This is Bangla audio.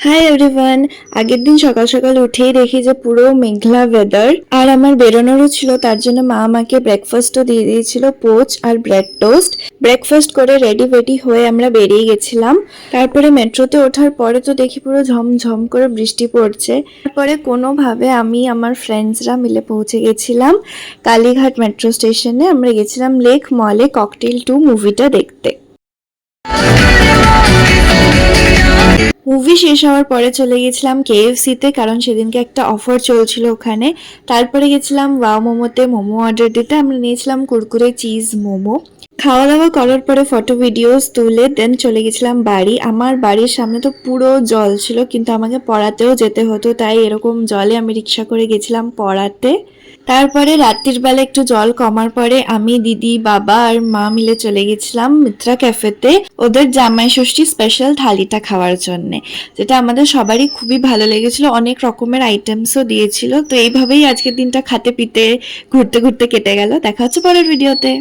Hi everyone. আগের দিন সকাল সকাল উঠেই দেখি যে পুরো মেঘলা ওয়েদার, আর আমার বেরোনোরও ছিল, তার জন্য মা আমাকে ব্রেকফাস্টও দিয়ে দিয়েছিল, পোচ আর ব্রেড টোস্ট। ব্রেকফাস্ট করে রেডি ফেডি হয়ে আমরা বেরিয়ে গেছিলাম। তারপরে মেট্রোতে ওঠার পরে তো দেখি পুরো ঝমঝম করে বৃষ্টি পড়ছে। তারপরে কোনোভাবে আমি আমার ফ্রেন্ডসরা মিলে পৌঁছে গেছিলাম কালীঘাট মেট্রো স্টেশনে। আমরা গেছিলাম লেক মলে ককটেল 2 মুভিটা দেখতে। মুভি শেষ হওয়ার পরে চলে গেছিলাম কেএফসিতে, কারণ সেদিনকে একটা অফার চলছিল ওখানে। তারপরে গেছিলাম ওয়াও মোমোতে মোমো অর্ডার দিতে। আমরা নিয়েছিলাম কুরকুরে চিজ মোমো। খাওয়া দাওয়া করার পরে ফটো ভিডিওস তুলে দেন চলে গেছিলাম বাড়ি। আমার বাড়ির সামনে তো পুরো জল ছিল, কিন্তু আমাকে পড়াতেও যেতে হতো, তাই এরকম জলে আমি রিক্সা করে গেছিলাম পড়াতে। তারপরে রাত্রির বেলা একটু জল কমার পরে আমি, দিদি, বাবা আর মা মিলে চলে গেছিলাম মিত্রা ক্যাফেতে ওদের জামাই ষষ্ঠী স্পেশাল থালিটা খাওয়ার জন্য, যেটা আমাদের সবারই খুবই ভালো লেগেছিল। অনেক রকমের আইটেমসও দিয়েছিল। তো এইভাবেই আজকের দিনটা খাতে পিতে ঘুরতে ঘুরতে কেটে গেল। দেখা হচ্ছে পরের ভিডিওতে।